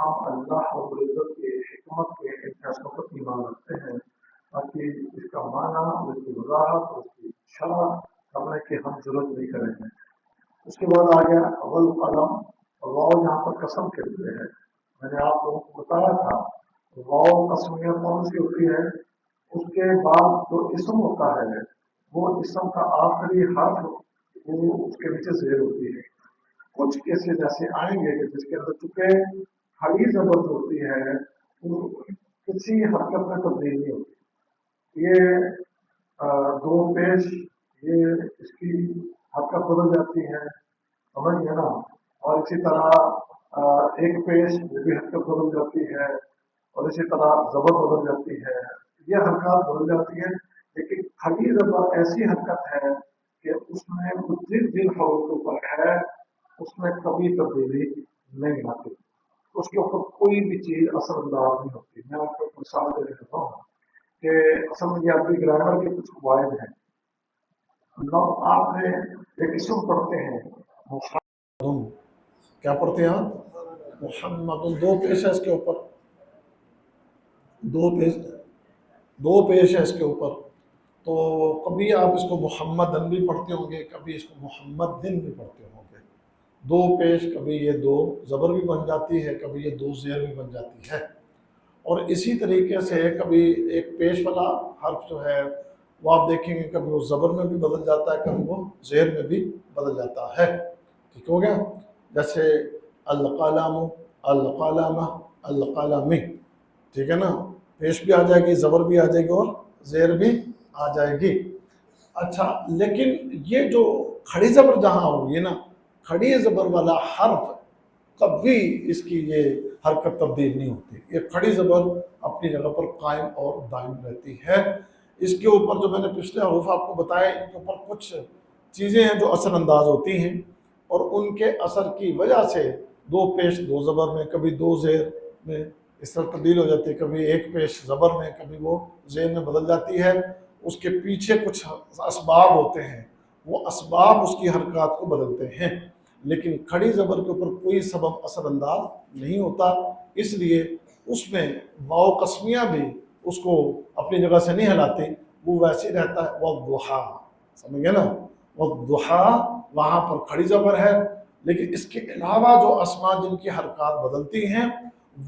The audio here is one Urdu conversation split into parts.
ہم اللہ رب العزت کے حکمت کے ان فیصلوں پر ایمان رکھتے ہیں تاکہ اس کا معنی اور اس کی وضاحت اور اس کی شرح کرنے کی ہم ضرورت نہیں کریں گے۔ اس کے بعد آ گیا اول قلم، واؤ یہاں پر قسم کے لیے ہے۔ میں نے آپ لوگوں کو بتایا تھا واؤ قسمیہ کون سی ہوتی ہے، اس کے بعد جو اسم ہوتا ہے وہ اسم کا آخری حرف وہ اس کے نیچے زیر ہوتی ہے۔ کچھ کیسز ایسے آئیں گے کہ جس کے اندر چونکہ کھڑی زبر ہوتی ہے وہ کسی حرکت میں تبدیل نہیں ہوتی، یہ دو پیش یہ اس کی حرکت بدل جاتی ہے، سمجھ گئے نا، اور اسی طرح ایک پیش یہ بھی حرکت بدل جاتی ہے، اور اسی طرح زبر بدل جاتی ہے، یہ حرکات بدل جاتی ہیں۔ لیکن کھڑی زبر ایسی حرکت ہے کہ اس میں جن حروف کے اوپر ہے اس میں کبھی تبدیلی نہیں آتی، اس کے اوپر کوئی بھی چیز اثر انداز نہیں ہوتی۔ میں آپ کو ایک مثال دے دیتا ہوں کہ اصل میں یہ عربی گرامر کے کچھ قواعد ہیں۔ آپ نے ایک اسم پڑھتے ہیں محمد، کیا پڑھتے ہیں آپ؟ محمد، دو پیش ہے اس کے اوپر، دو پیش ہے اس کے اوپر، تو کبھی آپ اس کو محمدن بھی پڑھتے ہوں گے، کبھی اس کو محمد دن بھی پڑھتے ہوں گے۔ دو پیش، کبھی یہ دو زبر بھی بن جاتی ہے، کبھی یہ دو زیر بھی بن جاتی ہے، اور اسی طریقے سے کبھی ایک پیش والا حرف جو ہے وہ آپ دیکھیں گے کبھی وہ زبر میں بھی بدل جاتا ہے، کبھی وہ زیر میں بھی بدل جاتا ہے۔ ٹھیک ہو گیا؟ جیسے القلم، القلم، القلم، ٹھیک ہے نا، پیش بھی آ جائے گی، زبر بھی آ جائے گی اور زیر بھی آ جائے گی۔ اچھا، لیکن یہ جو کھڑی زبر جہاں ہوگی نا، کھڑی زبر والا حرف کبھی اس کی یہ حرکت تبدیل نہیں ہوتی، یہ کھڑی زبر اپنی جگہ پر قائم اور دائم رہتی ہے۔ اس کے اوپر جو میں نے پچھلے حروف آپ کو بتایا، ان کے اوپر کچھ چیزیں ہیں جو اثر انداز ہوتی ہیں، اور ان کے اثر کی وجہ سے دو پیش دو زبر میں، کبھی دو زیر میں اس طرح تبدیل ہو جاتی ہے، کبھی ایک پیش زبر میں، کبھی وہ زیر میں بدل جاتی ہے۔ اس کے پیچھے کچھ اسباب ہوتے ہیں، وہ اسباب اس کی حرکات کو بدلتے ہیں، لیکن کھڑی زبر کے اوپر کوئی سبب اثر انداز نہیں ہوتا، اس لیے اس میں واؤ قسمیہ بھی اس کو اپنی جگہ سے نہیں ہلاتی، وہ ویسے رہتا ہے۔ والضحیٰ، سمجھ گئے نا، والضحیٰ وہاں پر کھڑی زبر ہے، لیکن اس کے علاوہ جو اسماء جن کی حرکات بدلتی ہیں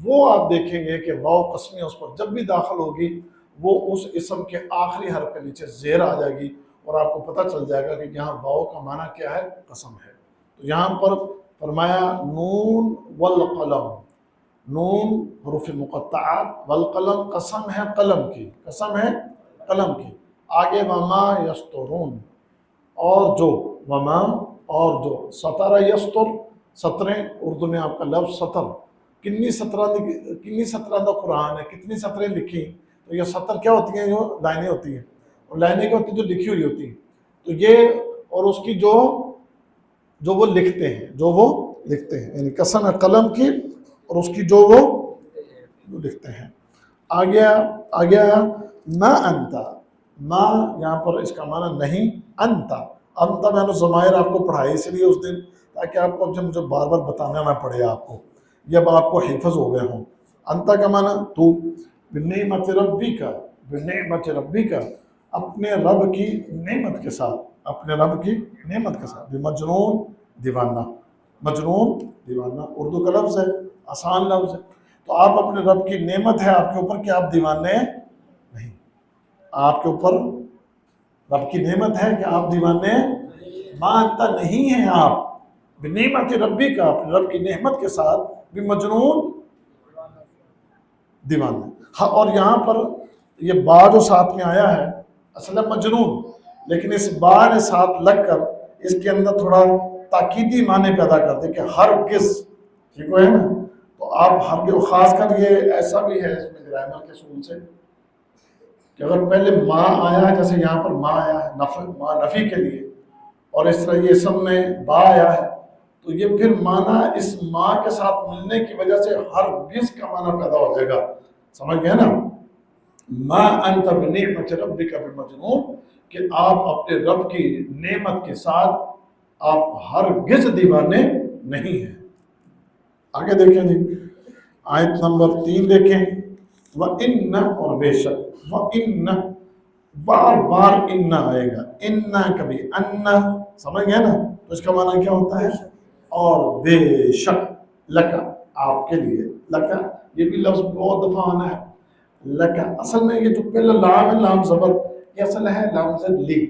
وہ آپ دیکھیں گے کہ واؤ قسمیہ اس پر جب بھی داخل ہوگی وہ اس اسم کے آخری حرف کے نیچے زیر آ جائے گی، اور آپ کو پتہ چل جائے گا کہ یہاں واؤ کا معنی کیا ہے؟ قسم ہے۔ تو یہاں پر فرمایا نون والقلم، نون حروف مقطعات، والقلم قسم ہے قلم کی، قسم ہے قلم کی۔ آگے وما یسطرون، اور جو، وما اور جو، سطر یسطر، سطریں، اردو میں آپ کا لفظ سطر، کتنی سطرہ دا قرآن ہے، کتنی سطریں لکھی، تو یہ سطر کیا ہوتی ہیں؟ جو لائنیں ہوتی ہیں، اور لائنیں کیا ہوتی ہیں؟ جو لکھی ہوئی ہوتی ہیں، تو یہ اور اس کی جو وہ لکھتے ہیں، جو وہ لکھتے ہیں، یعنی قسم ہے قلم کی اور اس کی جو وہ لکھتے ہیں۔ آگیا ما انتا، ما یہاں پر اس کا معنی نہیں، انتا، انتا میں نے ضمائر آپ کو پڑھائی اس لیے اس دن تاکہ آپ کو جب مجھے بار بار بتانا نہ پڑے آپ کو، یہ اب آپ کو حفظ ہو گئے ہوں۔ انتا کا معنی تو، بنعمت ربی کا، بنعمت ربی کا، اپنے رب کی نعمت کے ساتھ، اپنے رب کی نعمت کے ساتھ، بمجنون دیوانہ، مجنون دیوانہ اردو کا لفظ ہے، آسان لفظ ہے، تو آپ اپنے رب کی نعمت ہے آپ کے اوپر کہ آپ دیوانے نہیں، آپ کے اوپر رب کی نعمت ہے کہ آپ دیوانے مانتا نہیں ہیں، آپ بنعمت ربی کا، اپنے رب کی نعمت کے ساتھ، بمجنون دیوانہ۔ ہاں، اور یہاں پر یہ با جو ساتھ میں آیا ہے اصل ہے مجنون، لیکن اس با نے ساتھ لگ کر اس کے اندر تھوڑا تاکیدی معنی پیدا کر دے کہ ہرگز، ٹھیک ہے نا، تو آپ ہرگز، خاص کر یہ ایسا بھی ہے اس میں گرامر کے اصول سے کہ اگر پہلے ما آیا ہے، جیسے یہاں پر ما آیا ہے ما نفی کے لیے، اور اس طرح یہ اسم میں با آیا ہے، تو یہ پھر معنی اس ما کے ساتھ ملنے کی وجہ سے ہرگز کا معنی پیدا ہو جائے گا، سمجھ گئے نا؟ ما انت بنعمت ربک بمجنون، کہ آپ اپنے رب کی نعمت کے ساتھ آپ ہرگز دیوانے نہیں ہیں۔ آگے دیکھیں جی، آیت نمبر 3 دیکھیں، وَإِنَّ اور بے شک، وَإِنَّ بار بار ان آئے گا، ان کبھی ان، سمجھ گئے نا؟ تو اس کا معنی کیا ہوتا ہے؟ اور بے شک، لکا آپ کے لیے، لکا یہ بھی لفظ بہت دفعہ آنا ہے، لکا اصل میں یہ جو پہلا لام ہے، لام زبر، یہ اصل ہے لام زد لی،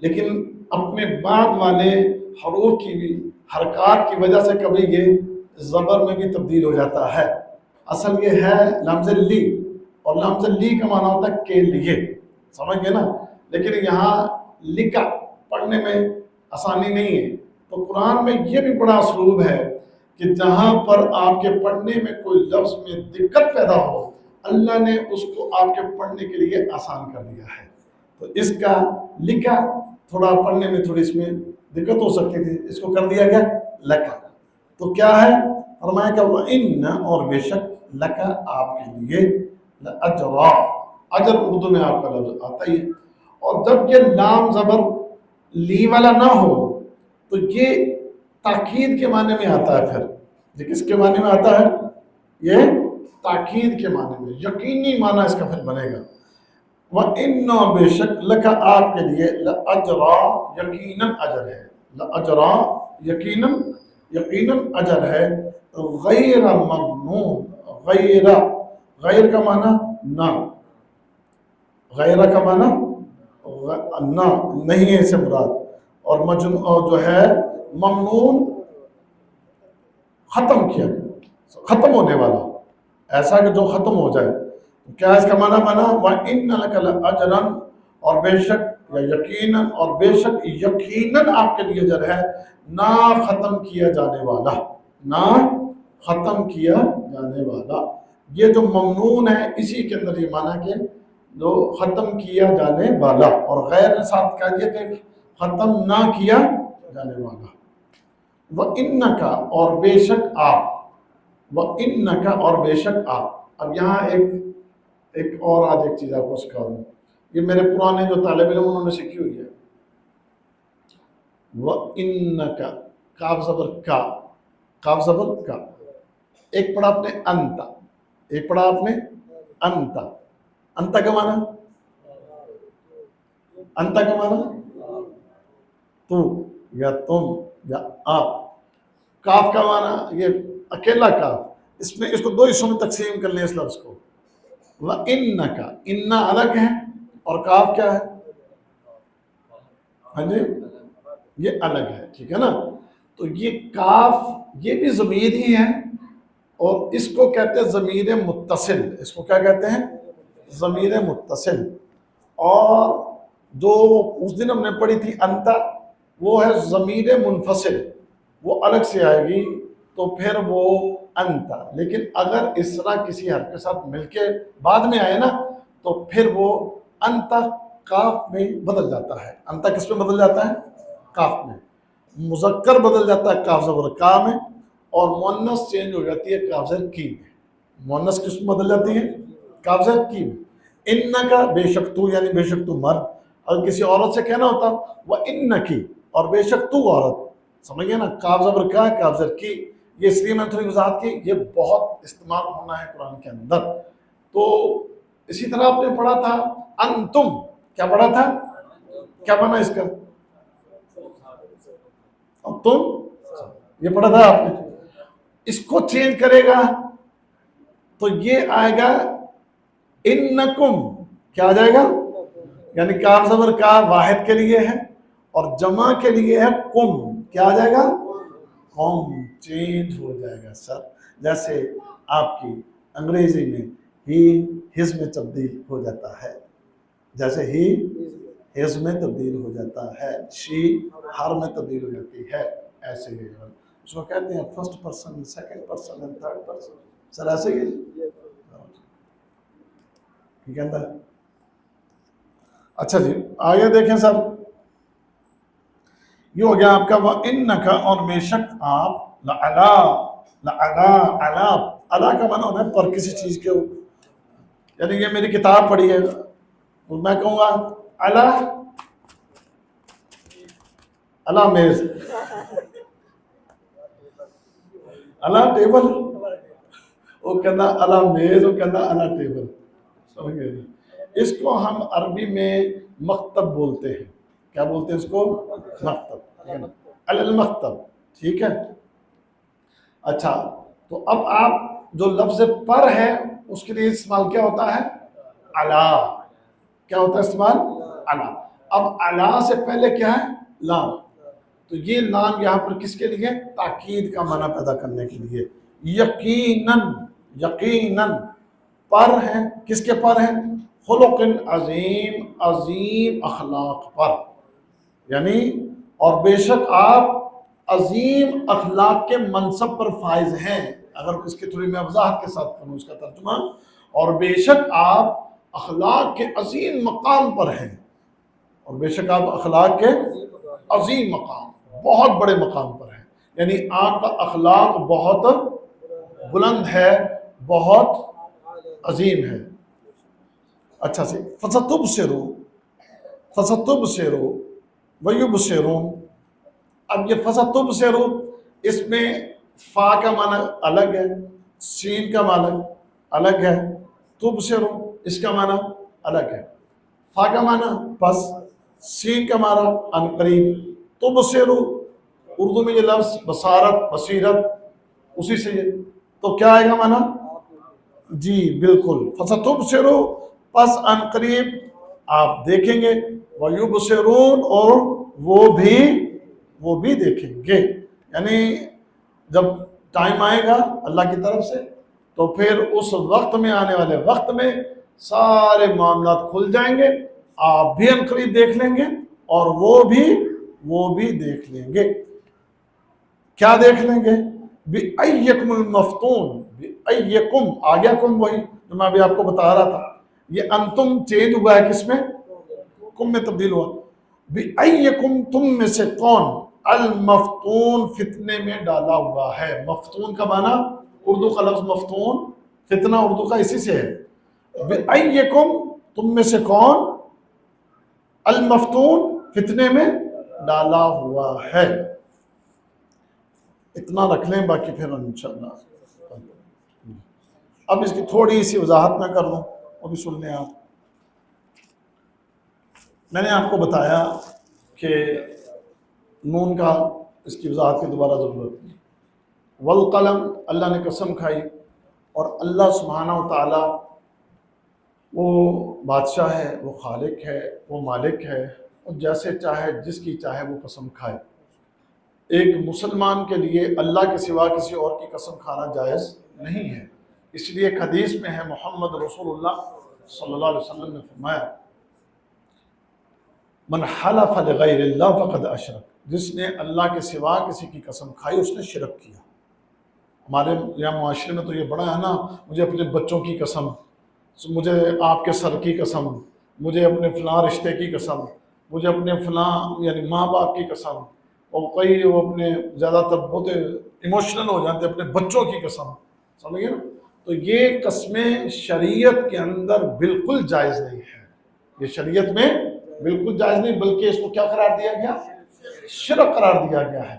لیکن اپنے بعد والے حروف کی بھی حرکات کی وجہ سے کبھی یہ زبر میں بھی تبدیل ہو جاتا ہے۔ اصل یہ ہے لمز لی، اور لمز لی کا معنی ہوتا ہے کے لیے، سمجھ گئے نا؟ لیکن یہاں لکا پڑھنے میں آسانی نہیں ہے، تو قرآن میں یہ بھی بڑا اسلوب ہے کہ جہاں پر آپ کے پڑھنے میں کوئی لفظ میں دقت پیدا ہو، اللہ نے اس کو آپ کے پڑھنے کے لیے آسان کر دیا ہے۔ تو اس کا لکا تھوڑا پڑھنے میں تھوڑی اس میں دقت ہو سکتی تھی، اس کو کر دیا گیا لکا۔ تو کیا ہے؟ فرمایا کہ وَإِنَّ اور بے شک لکا آپ کے لیے لَأَجْرًا، اجر اردو میں آپ کا لفظ آتا ہی ہے، اور جب یہ لام زبر لی والا نہ ہو تو یہ تاکید کے معنی میں آتا ہے، پھر یہ کس کے معنی میں آتا ہے؟ یہ تاکید کے معنی میں، یقینی معنی اس کا پھر بنے گا۔ وَإِنَّ بے شک لکا آپ کے لیے لَأَجْرًا یقیناً اجر ہے، لَأَجْرًا یقیناً، یقیناً اجر ہے، غیر ممنون، غیر، غیر کا معنی نہ، غیر کا معنی نہ، نہیں ہے اسے مراد، اور اور جو ہے ممنون ختم کیا گیا، ختم ہونے والا، ایسا کہ جو ختم ہو جائے۔ کیا اس کا معنی بنا؟ وَإِنَّ لَكَ لَأَجْرًا اور بے شک، یا یقیناً اور بے شک یقیناً آپ کے لیے اجر ہے، نہ ختم کیا جانے والا، نہ ختم کیا جانے والا۔ یہ جو ممنون ہے اسی کے اندر یہ معنی کہ جو ختم کیا جانے والا، اور غیر ساتھ کہہ دیا کہ ختم نہ کیا جانے والا۔ وَإِنَّكَ اور بے شک آپ، وَإِنَّكَ اور بے شک آپ۔ اب یہاں ایک اور آج ایک چیز آپ کو سکھا دوں، یہ میرے پرانے جو طالب علم انہوں نے سیکھی ہوئی ہے۔ وَإِنَّكَ، کاف زبر کا، کاف زبر کا، ایک پڑھا آپ نے انتا، ایک پڑھا آپ نے انتا، انتا کا معنی، انتا کا معنی تو یا تم یا آپ، کاف کا معنی یہ اکیلا کاف، اس میں اس کو دو حصوں میں تقسیم کر لیں اس لفظ کو۔ وَإِنَّكَ، اِنَّا الگ ہے اور کاف کیا ہے؟ ہاں جی، یہ الگ ہے، ٹھیک ہے نا؟ تو یہ کاف یہ بھی ضمیر ہی ہے، اور اس کو کہتے ہیں ضمیر متصل، اس کو کیا کہتے ہیں؟ ضمیر متصل۔ اور جو اس دن ہم نے پڑھی تھی انتا، وہ ہے ضمیر منفصل، وہ الگ سے آئے گی تو پھر وہ انتا، لیکن اگر اس طرح کسی حرف کے ساتھ مل کے بعد میں آئے نا تو پھر وہ انتا کاف میں بدل جاتا ہے۔ انتا کس میں بدل جاتا ہے؟ کاف میں۔ مذکر بدل جاتا ہے کاف زبر کا میں، اور مؤنث چینج ہو جاتی ہے کاف زبر کی میں۔ مؤنث کس میں بدل جاتی ہے؟ کاف زبر کی میں۔ انکا بے شک تو، یعنی بے شک تو مرد، اگر کسی عورت سے کہنا ہوتا وہ انکی، اور بے شک تو عورت، سمجھ گئے نا؟ کاف زبر کا، کاف زبر کی، یہ اس لیے میں تھوڑی وضاحت کی، یہ بہت استعمال ہونا ہے قرآن کے اندر۔ تو اسی طرح آپ نے پڑھا تھا انتم، کیا پڑھا تھا؟ کیا بنا اس کا؟ تم، یہ پڑھا تھا آپ نے۔ اس کو چینج کرے گا تو یہ آئے گا انکم، کیا آ جائے گا؟ یعنی کاف زبر کا واحد کے لیے ہے اور جمع کے لیے ہے کم، کیا آ جائے گا؟ قوم، چینج ہو جائے گا سر، جیسے آپ کی انگریزی میں ہی ہز میں تبدیل ہو جاتا ہے، جیسے ہی ہز میں تبدیل ہو جاتا ہے، شی ہر میں تبدیل ہو جاتی ہے، ایسے ہی اس کو کہتے ہیں first person, second person and third person, sir ایسے ہی ٹھیک ہے نا؟ اچھا جی آگے دیکھیں سر، یہ ہو گیا آپ کا وَإِنَّكَ اور بے شک آپ علا کا معنی ہونا ہے پر کسی چیز کے، یعنی یہ میری کتاب پڑھی ہے تو میں کہوں گا علا میز، علا ٹیبل، وہ کہنا الا میز، وہ کہنا الا ٹیبل، سمجھ گئے؟ اس کو ہم عربی میں مکتب بولتے ہیں. کیا بولتے ہیں اس کو؟ مکتب، علی المکتب. ٹھیک ہے. اچھا، تو اب آپ جو لفظ پر ہے اس کے لیے استعمال کیا ہوتا ہے؟ علا. کیا ہوتا ہے استعمال؟ علا. اب علا سے پہلے کیا ہے؟ لام. تو یہ لام یہاں پر کس کے لیے؟ تاکید کا معنی پیدا کرنے کے لیے. یقیناً، یقیناً پر ہے. کس کے پر ہے؟ خلق عظیم، عظیم اخلاق پر. یعنی اور بے شک آپ عظیم اخلاق کے منصب پر فائز ہیں. اگر اس کی تھوڑی میں وضاحت کے ساتھ کروں اس کا ترجمہ، اور بے شک آپ اخلاق کے عظیم مقام پر ہیں. اور بے شک آپ اخلاق کے عظیم مقام، بہت بڑے مقام پر ہیں. یعنی آپ کا اخلاق بہت بلند ہے، بہت عظیم ہے. اچھا سے فَسَتُبْصِرُ، فَسَتُبْصِرُ وَيُبْصِرُونَ. اب یہ فَسَتُبْصِرُ، اس میں فا کا معنی الگ ہے، سین کا معنی الگ ہے، تبصر اس کا معنی الگ ہے. فا کا معنی پس، سین کا معنی ان قریب. تبصر اردو میں یہ لفظ بصارت، بصیرت، اسی سے یہ تو کیا آئے گا معنی؟ جی بالکل. فَسَتُبْصِرُ پس ان قریب آپ دیکھیں گے، وَيُبْصِرُونَ اور وہ بھی دیکھیں گے. یعنی جب ٹائم آئے گا اللہ کی طرف سے تو پھر اس وقت میں، آنے والے وقت میں سارے معاملات کھل جائیں گے. آپ بھی ان قریب دیکھ لیں گے اور وہ بھی دیکھ لیں گے. کیا دیکھ لیں گے؟ بِأَيِّكُمُ الْمَفْتُونَ. بِأَيِّكُمْ آ گیا کم، وہی جو میں ابھی آپ کو بتا رہا تھا. یہ انتم چینج ہوا ہے کس میں؟ کم میں تبدیل ہوا. بِأَيِّكُمْ تم میں سے کون المفتون فتنے میں ڈالا ہوا ہے. مفتون کا معنی اردو کا لفظ مفتون، فتنہ اردو کا اسی سے ہے. بِأَيِّكُمْ تم میں سے کون المفتون فتنے میں ڈالا ہوا ہے. اتنا رکھ لیں، باقی پھر انشاءاللہ. اب اس کی تھوڑی سی وضاحت میں کر دوں، وہ بھی سن لیں آپ. میں نے آپ کو بتایا کہ نون کا اس کی وضاحت کی دوبارہ ضرورت نہیں. والقلم اللہ نے قسم کھائی، اور اللہ سبحانہ و تعالی وہ بادشاہ ہے، وہ خالق ہے، وہ مالک ہے، اور جیسے چاہے جس کی چاہے وہ قسم کھائے. ایک مسلمان کے لیے اللہ کے سوا کسی اور کی قسم کھانا جائز نہیں ہے. اس لیے ایک حدیث میں ہے، محمد رسول اللہ صلی اللہ علیہ وسلم نے فرمایا، من حلف لغیر اللہ فقد اشرک. جس نے اللہ کے سوا کسی کی قسم کھائی اس نے شرک کیا. ہمارے یہاں معاشرے میں تو یہ بڑا ہے نا، مجھے اپنے بچوں کی قسم، مجھے آپ کے سر کی قسم، مجھے اپنے فلاں رشتے کی قسم، مجھے اپنے فلاں یعنی ماں باپ کی قسم. اور کئی وہ اپنے زیادہ تر بہت ایموشنل ہو جاتے ہیں، اپنے بچوں کی قسم. سمجھ گئے نا؟ تو یہ قسمیں شریعت کے اندر بالکل جائز نہیں ہے. یہ شریعت میں بالکل جائز نہیں، بلکہ اس کو کیا قرار دیا گیا؟ شرک قرار دیا گیا ہے.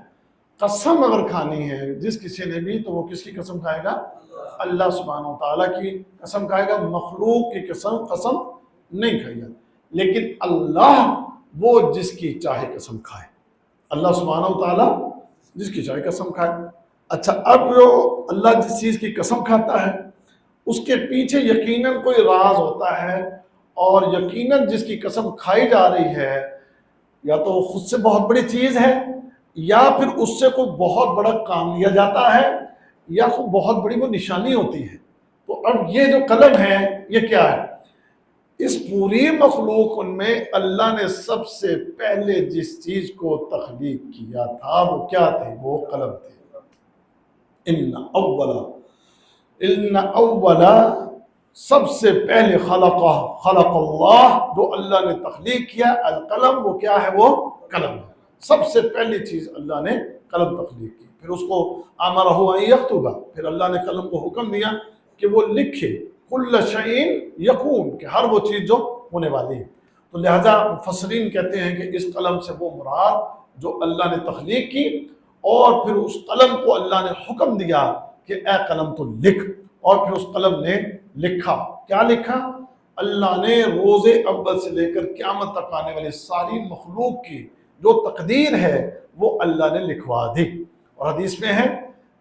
قسم اگر کھانی ہے جس کسی نے بھی، تو وہ کس کی قسم کھائے گا؟ اللہ سبحانہ و تعالیٰ کی قسم کھائے گا. مخلوق کی قسم نہیں کھائے گا. لیکن اللہ وہ جس کی چاہے قسم کھائے. اللہ سبحانہ و تعالیٰ جس کی چاہے قسم کھائے. اچھا، اب جو اللہ جس چیز کی قسم کھاتا ہے اس کے پیچھے یقیناً کوئی راز ہوتا ہے، اور یقیناً جس کی قسم کھائی جا رہی ہے یا تو خود سے بہت بڑی چیز ہے، یا پھر اس سے کوئی بہت بڑا کام لیا جاتا ہے، یا کوئی بہت بڑی وہ نشانی ہوتی ہے. تو اب یہ جو قلم ہے یہ کیا ہے؟ اس پوری مخلوق میں اللہ نے سب سے پہلے جس چیز کو تخلیق کیا تھا وہ کیا تھی؟ وہ قلم تھی. ان اولا سب سے پہلے خلق اللہ، جو اللہ نے تخلیق کیا القلم، وہ کیا ہے؟ وہ قلم. سب سے پہلی چیز اللہ نے قلم تخلیق کی. پھر اس کو امرہ ان یکتب، پھر اللہ نے قلم کو حکم دیا کہ وہ لکھے. کل شیء یکون، کہ ہر وہ چیز جو ہونے والی ہے. تو لہذا مفسرین کہتے ہیں کہ اس قلم سے وہ مراد جو اللہ نے تخلیق کی، اور پھر اس قلم کو اللہ نے حکم دیا کہ اے قلم تو لکھ. اور پھر اس قلم نے لکھا. کیا لکھا؟ اللہ نے روز اول سے لے کر قیامت تک آنے والی ساری مخلوق کی جو تقدیر ہے وہ اللہ نے لکھوا دی. اور حدیث میں ہے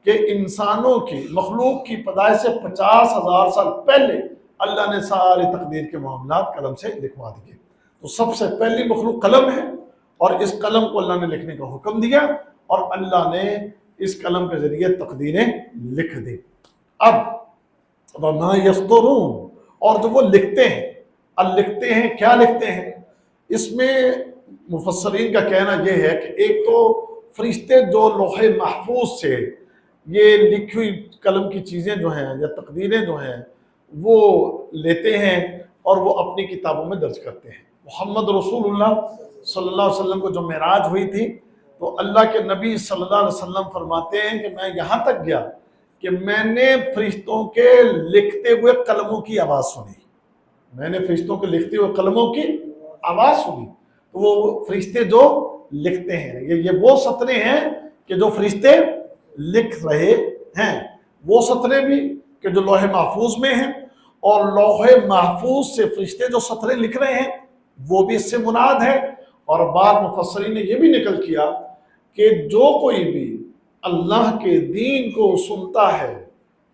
کہ انسانوں کی مخلوق کی پیدائش سے 50,000 سال پہلے اللہ نے سارے تقدیر کے معاملات قلم سے لکھوا دیے. تو سب سے پہلی مخلوق قلم ہے، اور اس قلم کو اللہ نے لکھنے کا حکم دیا، اور اللہ نے اس قلم کے ذریعے تقدیریں لکھ دی. اب وَمَا يَسْطُرُونَ، اور جو وہ لکھتے ہیں، اب لکھتے ہیں کیا لکھتے ہیں؟ اس میں مفسرین کا کہنا یہ ہے کہ ایک تو فرشتے جو لوح محفوظ سے یہ لکھی ہوئی قلم کی چیزیں جو ہیں یا تقدیریں جو ہیں وہ لیتے ہیں اور وہ اپنی کتابوں میں درج کرتے ہیں. محمد رسول اللہ صلی اللہ علیہ وسلم کو جو معراج ہوئی تھی تو اللہ کے نبی صلی اللہ علیہ وسلم فرماتے ہیں کہ میں یہاں تک گیا کہ میں نے فرشتوں کے لکھتے ہوئے قلموں کی آواز سنی. میں نے فرشتوں کے لکھتے ہوئے قلموں کی آواز سنی. تو وہ فرشتے جو لکھتے ہیں یہ وہ سطریں ہیں کہ جو فرشتے لکھ رہے ہیں، وہ سطریں بھی کہ جو لوح محفوظ میں ہیں، اور لوح محفوظ سے فرشتے جو سطریں لکھ رہے ہیں وہ بھی اس سے مناد ہے. اور بعض مفسرین نے یہ بھی نقل کیا کہ جو کوئی بھی اللہ کے دین کو سنتا ہے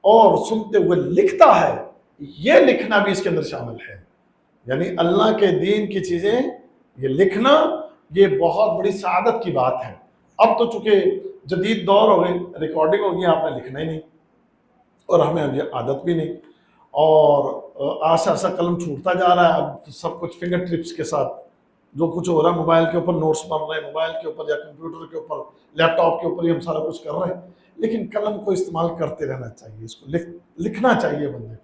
اور سنتے ہوئے لکھتا ہے، یہ لکھنا بھی اس کے اندر شامل ہے. یعنی اللہ کے دین کی چیزیں یہ لکھنا یہ بہت بڑی سعادت کی بات ہے. اب تو چونکہ جدید دور ہو گئی، ریکارڈنگ ہو گئی، آپ نے لکھنا ہی نہیں، اور ہمیں اب یہ عادت بھی نہیں، اور آسا آسا قلم چھوٹتا جا رہا ہے. اب سب کچھ فنگر ٹپس کے ساتھ جو کچھ ہو رہا ہے، موبائل کے اوپر نوٹس بن رہے ہیں، موبائل کے اوپر یا کمپیوٹر کے اوپر، لیپ ٹاپ کے اوپر ہی ہم سارا کچھ کر رہے ہیں. لیکن قلم کو استعمال کرتے رہنا چاہیے، اس کو لکھنا چاہیے بندے.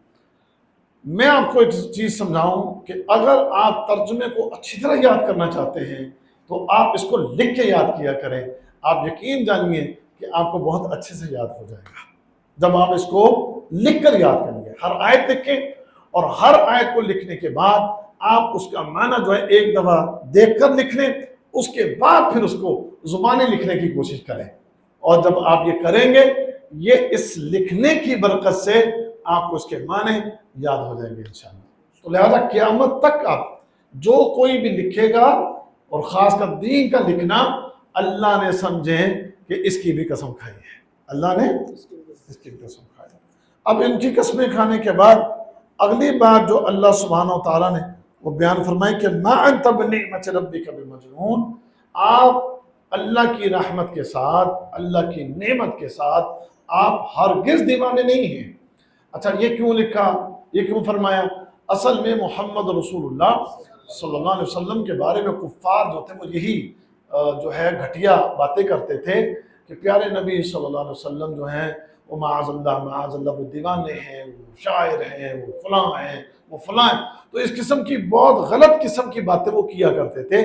میں آپ کو ایک چیز سمجھاؤں کہ اگر آپ ترجمے کو اچھی طرح یاد کرنا چاہتے ہیں تو آپ اس کو لکھ کے یاد کیا کریں. آپ یقین جانیے کہ آپ کو بہت اچھے سے یاد ہو جائے گا جب آپ اس کو لکھ کر یاد کریں گے. ہر آیت لکھیں، اور ہر آیت کو لکھنے کے بعد آپ اس کا معنی جو ہے ایک دفعہ دیکھ کر لکھ لیں، اس کے بعد پھر اس کو زبانی لکھنے کی کوشش کریں. اور جب آپ یہ کریں گے، یہ اس لکھنے کی برکت سے آپ کو اس کے معنی یاد ہو جائیں گے انشاءاللہ. تو لہذا قیامت تک آپ جو کوئی بھی لکھے گا، اور خاص کر دین کا لکھنا، اللہ نے سمجھیں کہ اس کی بھی قسم کھائی ہے. اللہ نے اس کی بھی قسم کھائی ہے. اب ان کی قسمیں کھانے کے بعد اگلی بات جو اللہ سبحانہ و تعالیٰ نے وہ بیان فرمائی کہ ما انت بنعمت ربک بمجنون، آپ اللہ کی رحمت کے ساتھ، اللہ کی نعمت کے ساتھ آپ ہرگز دیوانے نہیں ہیں. اچھا یہ کیوں لکھا، یہ کیوں فرمایا؟ اصل میں محمد رسول اللہ صلی اللہ علیہ وسلم کے بارے میں کفار جو تھے وہ یہی جو ہے گھٹیا باتیں کرتے تھے کہ پیارے نبی صلی اللہ علیہ وسلم جو ہیں وہ معاذ اللہ وہ دیوانے ہیں، وہ شاعر ہیں، وہ فلاں ہیں، وہ فلاں ہیں. تو اس قسم کی بہت غلط قسم کی باتیں وہ کیا کرتے تھے.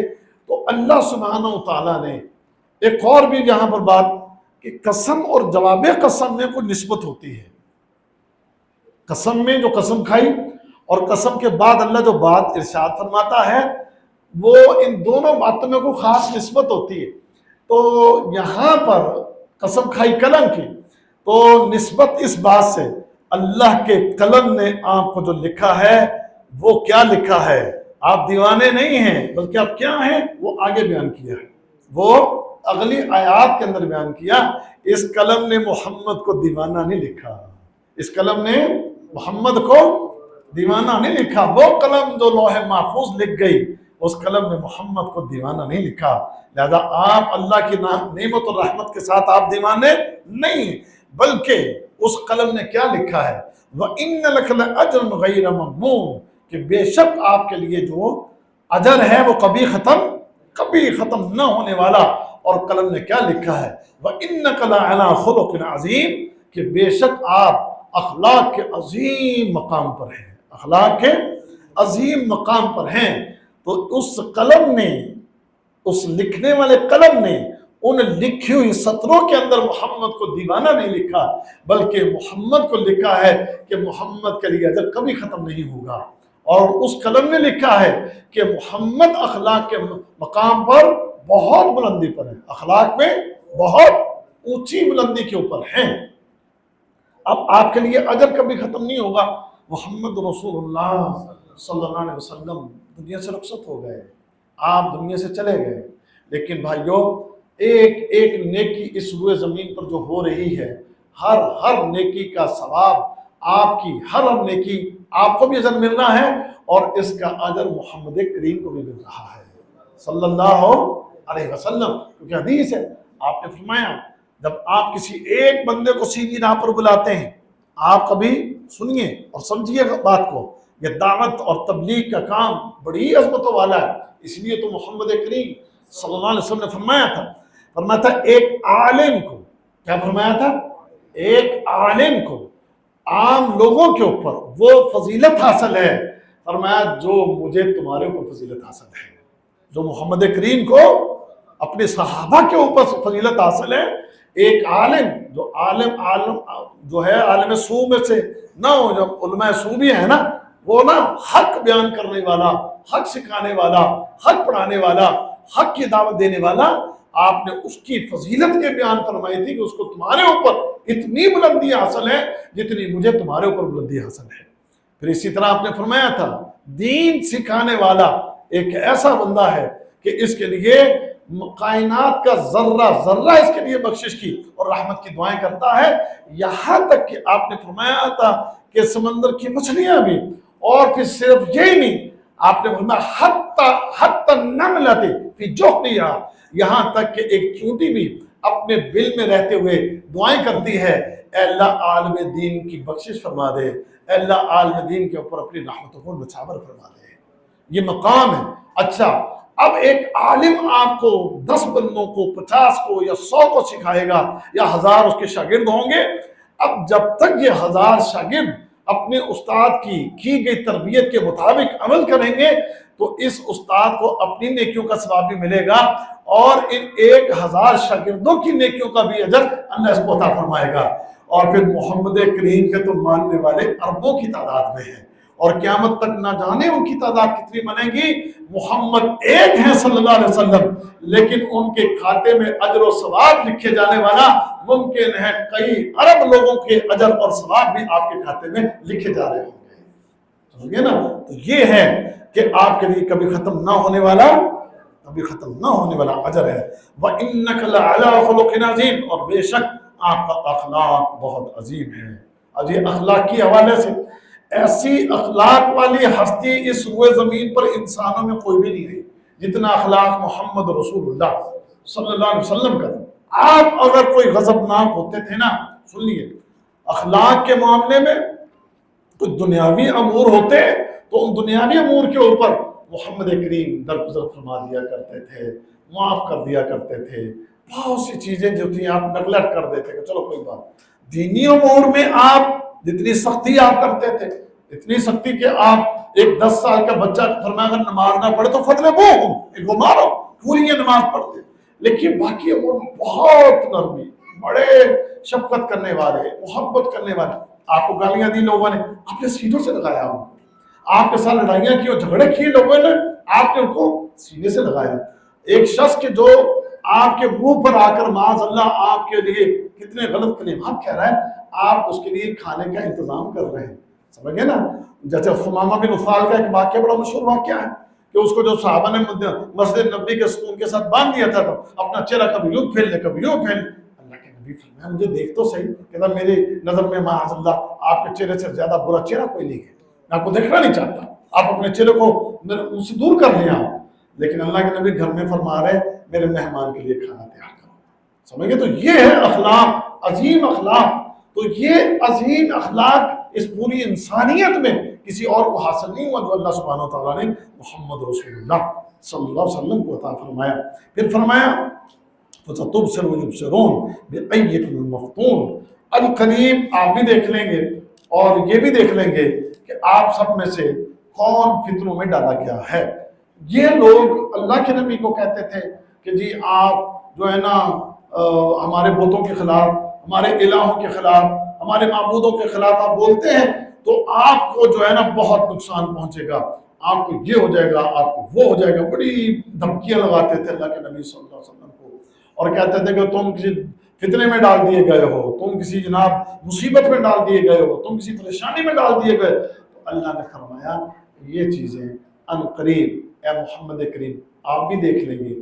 تو اللہ سبحانہ و تعالیٰ نے ایک اور بھی یہاں پر بات کہ قسم اور جواب قسم میں کوئی نسبت ہوتی ہے. قسم میں جو قسم کھائی اور قسم کے بعد اللہ جو بات ارشاد فرماتا ہے وہ ان دونوں باتوں میں کوئی خاص نسبت ہوتی ہے. تو یہاں پر قسم کھائی قلم کی تو نسبت اس بات سے اللہ کے قلم نے آپ کو جو لکھا ہے وہ کیا لکھا ہے. آپ دیوانے نہیں ہیں بلکہ آپ کیا ہیں وہ آگے بیان کیا ہے، وہ اگلی آیات کے اندر بیان کیا. اس قلم نے محمد کو دیوانہ نہیں لکھا، اس قلم نے محمد کو دیوانہ نہیں لکھا. وہ قلم جو لوح محفوظ لکھ گئی اس قلم نے محمد کو دیوانہ نہیں لکھا. لہذا آپ اللہ کی نعمت اور رحمت کے ساتھ آپ دیوانے نہیں ہیں، بلکہ اس قلم نے کیا لکھا ہے وَإِنَّ لَكَ لَأَجْرًا غَيْرَ مَمْنُونٍ، کہ بے شک آپ کے لیے جو اجر ہے وہ کبھی ختم نہ ہونے والا. اور قلم نے کیا لکھا ہے وَإِنَّكَ لَعَلَىٰ خُلُقٍ عَظِيمٍ، کہ بے شک آپ اخلاق کے عظیم مقام پر ہیں، اخلاق کے عظیم مقام پر ہیں. تو اس قلم نے، اس لکھنے والے قلم نے ان لکھی ہوئی سطروں کے اندر محمد کو دیوانہ نہیں لکھا، بلکہ محمد کو لکھا ہے کہ محمد کے لیے اجر کبھی ختم نہیں ہوگا. اور اس قلم نے لکھا ہے کہ محمد اخلاق کے مقام پر بہت بلندی پر ہیں، اخلاق میں بہت اونچی بلندی کے اوپر ہیں. اب آپ کے لیے اجر کبھی ختم نہیں ہوگا۔ محمد رسول اللہ صلی اللہ علیہ وسلم دنیا سے رخصت ہو گئے، آپ دنیا سے چلے گئے، لیکن بھائیوں ایک ایک نیکی اس روئے زمین پر جو ہو رہی ہے، ہر نیکی کا ثواب آپ کی، ہر نیکی آپ کو بھی اجر ملنا ہے، اور اس کا اجر محمد کریم کو بھی مل رہا ہے صلی اللہ علیہ وسلم، کیونکہ حدیث ہے، آپ نے فرمایا جب آپ کسی ایک بندے کو سیدھی راہ پر بلاتے ہیں، آپ کبھی سنیے اور سمجھیے بات کو، یہ دعوت اور تبلیغ کا کام بڑی عظمتوں والا ہے، اس لیے تو محمد کریم صلی اللہ علیہ وسلم نے فرمایا تھا ایک عالم کو، کیا فرمایا تھا؟ ایک عالم کو عام لوگوں کے اوپر وہ فضیلت حاصل ہے، فرمایا جو مجھے تمہارے اوپر فضیلت حاصل ہے، جو محمد کریم کو اپنے صحابہ کے اوپر فضیلت حاصل ہے، ایک عالم جو عالم جو ہے عالم سو میں سے نہ ہو، جب علماء سو بھی ہے نا، وہ نا حق بیان کرنے والا، حق سکھانے والا، حق پڑھانے والا، حق کی دعوت دینے والا، آپ نے اس کی فضیلت کے بیان فرمائی تھی کہ اس کو تمہارے اوپر اتنی بلندی حاصل ہے جتنی مجھے تمہارے اوپر بلندی حاصل ہے۔ پھر اسی طرح آپ نے فرمایا تھا دین سکھانے والا ایک ایسا بندہ ہے کہ اس کے لیے کائنات کا ذرہ ذرہ اس کے لیے بخشش کی اور رحمت کی دعائیں کرتا ہے، یہاں تک کہ آپ نے فرمایا تھا کہ سمندر کی مچھلیاں بھی، اور پھر صرف یہی نہیں، آپ نے فرمایا حتی النملۃ فی جحریہا، یہاں تک کہ ایک چونٹی بھی اپنے بل میں رہتے ہوئے دعائیں کرتی ہے، اے اللہ عالم دین کی بخشش فرما دے، اے اللہ عالم دین کے اوپر اپنی رحمتوں کو نچھاور فرما دے، یہ مقام ہے۔ اچھا اب ایک عالم آپ کو 10 بندوں کو، 50 کو یا 100 کو سکھائے گا، یا 1000 اس کے شاگرد ہوں گے، اب جب تک یہ 1000 شاگرد اپنے استاد کی گئی تربیت کے مطابق عمل کریں گے تو اس استاد کو اپنی نیکیوں کا ثواب بھی ملے گا، اور ان 1000 شاگردوں کی نیکیوں کا بھی اجر اللہ اس کو عطا فرمائے گا، اور پھر محمد کریم کے تو ماننے والے اربوں کی تعداد میں ہیں، اور قیامت تک نہ جانے ان کی تعداد کتنی بنے گی۔ محمد ایک ہیں صلی اللہ علیہ وسلم، لیکن ان کے کھاتے میں اجر و ثواب لکھے جانے والا ممکن ہے کئی ارب لوگوں کے اجر اور ثواب بھی آپ کے کھاتے میں لکھے جا رہے ہوں گے، سمجھے نا؟ تو یہ ہے کہ آپ کے لیے کبھی ختم نہ ہونے والا اجر ہے۔ وَإِنَّكَ لَعَلَىٰ خُلُقٍ عَظِيمٍ، اور بے شک آپ کا اخلاق بہت عظیم ہے۔ اب یہ اخلاق کی حوالے سے ایسی اخلاق والی ہستی اس روئے زمین پر انسانوں میں کوئی بھی نہیں رہی جتنا اخلاق محمد رسول اللہ صلی اللہ علیہ وسلم کا تھا۔ آپ اگر کوئی غضبناک ہوتے تھے نا، سن لیے، اخلاق کے معاملے میں کچھ دنیاوی امور ہوتے تو ان دنیاوی امور کے اوپر محمد کریم درگزر فرما دیا کرتے تھے، معاف کر دیا کرتے تھے، بہت سی چیزیں جو تھیں آپ نگلیکٹ کر دیتے کہ چلو کوئی بات۔ دینی امور میں آپ جتنی سختی آپ کرتے تھے، اتنی سختی کہ آپ ایک 10 سال کا بچہ فرمایا اگر نماز نہ پڑھے تو فتنے بو ایک کو مارو، پوری یہ نماز پڑھتے، لیکن باقی امور میں بہت نرمی، بڑے شفقت کرنے والے، محبت کرنے والے۔ آپ کو گالیاں دی لوگوں نے، آپ نے سینوں سے لگایا ہو، آپ کے ساتھ لڑائیاں کی اور جھگڑے کیے لوگوں نے، آپ نے ان کو سینے سے لگایا۔ ایک شخص کے جو آپ کے منہ پر آ کر معاذ اللہ آپ کے لیے کتنے غلط کلمات کہہ رہا ہے، آپ اس کے لیے کھانے کا انتظام کر رہے ہیں، سمجھ گئے نا؟ جیسے ثمامہ بن عثال کا ایک واقعہ بڑا مشہور واقعہ ہے کہ اس کو جو صحابہ نے مسجد نبی کے ستون کے ساتھ باندھ دیا تھا تو اپنا چہرہ کبھی یوں پھیل لے کبھی یوں پھیل، اللہ کے نبی فرمایا مجھے دیکھ تو صحیح، کہتا میری نظر میں معاذ اللہ آپ کے چہرے سے زیادہ برا چہرہ کوئی نہیں ہے، میں آپ کو دیکھنا نہیں چاہتا، آپ اپنے چہرے کو ان سے دور کر لیں آپ۔ لیکن اللہ کے نبی گھر میں فرما رہے میرے مہمان کے لیے کھانا تیار کرو، سمجھ گئے؟ تو یہ ہے اخلاق، عظیم اخلاق۔ تو یہ عظیم اخلاق اس پوری انسانیت میں کسی اور کو حاصل نہیں ہوا جو اللہ سبحانہ وتعالیٰ نے محمد رسول اللہ صلی اللہ علیہ وسلم کو عطا فرمایا۔ پھر فرمایا فَسَتُبْصِرُ وَيُبْصِرُونَ بِأَيِّكُمُ الْمَفْتُونُ، القریب آپ بھی دیکھ لیں گے اور یہ بھی دیکھ لیں گے کہ آپ سب میں سے کون فتنوں میں ڈالا گیا ہے۔ یہ لوگ اللہ کے نبی کو کہتے تھے کہ جی آپ جو ہے نا ہمارے بتوں کے خلاف، ہمارے الہوں کے خلاف، ہمارے معبودوں کے خلاف آپ بولتے ہیں تو آپ کو جو ہے نا بہت نقصان پہنچے گا، آپ کو یہ ہو جائے گا، آپ کو وہ ہو جائے گا، بڑی دھمکیاں لگاتے تھے اللہ کے نبی صلی اللہ علیہ وسلم کو، اور کہتے تھے کہ تم کسی فتنے میں ڈال دیے گئے ہو، تم کسی جناب مصیبت میں ڈال دیے گئے ہو، تم کسی پریشانی میں ڈال دیے گئے، تو اللہ نے فرمایا یہ چیزیں ان قریب اے محمد کریم آپ بھی دیکھ لیں گے،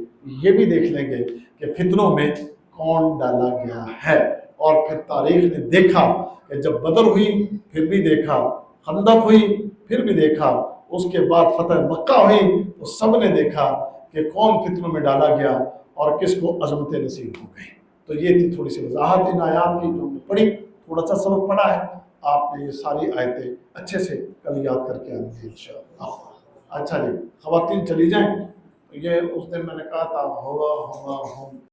یہ بھی دیکھ لیں گے کہ فتنوں میں کون ڈالا گیا ہے۔ اور پھر تاریخ نے دیکھا کہ جب بدر ہوئی پھر بھی دیکھا، خندق ہوئی پھر بھی دیکھا، اس کے بعد فتح مکہ ہوئی تو سب نے دیکھا کہ کون فتنوں میں ڈالا گیا اور کس کو عظمت نصیب ہو گئی۔ تو یہ تھی تھوڑی سی وضاحت ان آیات کی جو ہم نے پڑھی، تھوڑا سا سبق پڑھا ہے، آپ نے یہ ساری آیتیں اچھے سے کل یاد کر کے آنی ہے انشاءاللہ۔ اچھا جی خواتین چلی جائیں، یہ اس دن میں نے کہا تھا ہوگا